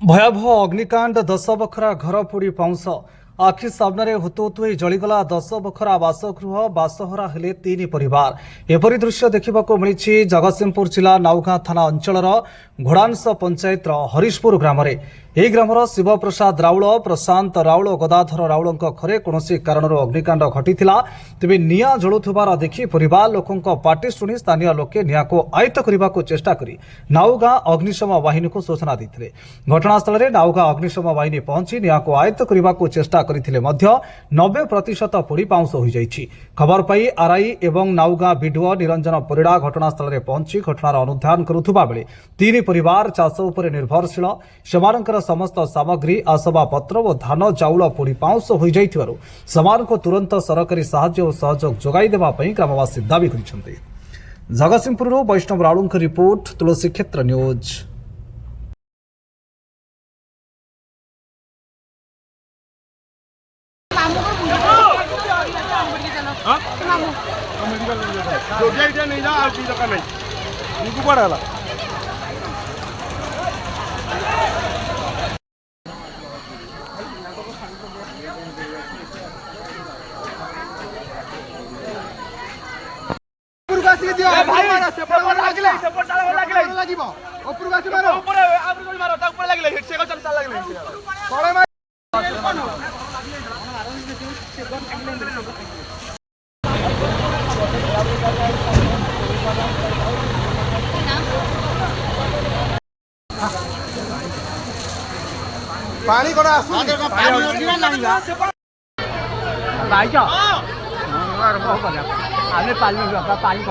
भयावह अग्निकांड 10 बखरा घर पोड़ी पाउंस आखि सामने हुतुहुतु जलीगला 10 बखरा बासगृह बासहरा हेले 3 परिवार। एपरी दृश्य देखा मिली जगतसिंहपुर जिला नाउगां थाना अंचल घोड़ांस पंचायत हरीशपुर ग्राम ग्रामर शिवप्रसाद राउल प्रशांत राउल गदाधर राउल घरे कौन कारण अग्निकांड घटी तेज निआ जलुवार देखि परिवार लोकों पार्टी शुणी स्थानीय लोके निआ को आयत्त करने को चेष्टा करी नाउगां अग्निशम बाहिनी को सूचना देते। घटनास्थल में नाउगां अग्निशम बाहिनी पहुंची निआ को आयत्त करने को चेष्टा करथिले मध्य 90% पोड़ी पाउंस हो जाइछि। खबर पाई आरआई एवं नाउगां बीडीओ निरंजन परिड़ा घटनास्थल में पहुंची घटनार अनुधान करुवा बेले 3 परिवार चाष उपर निर्भरशील सेमानकर समस्त सामग्री आसबाबपत्र और धान चाउल पोड़ी पाउंस हो जाइथिबारु सेमानको तुरंत सरकारी साहाय्य और सहयोग जोगाई देबा पई ग्रामवासी दाबी करिसेंते। जगतसिंहपुर वैष्णव राउल रिपोर्ट तुलसी क्षेत्र न्यूज। नहीं जा पानी कोना पानी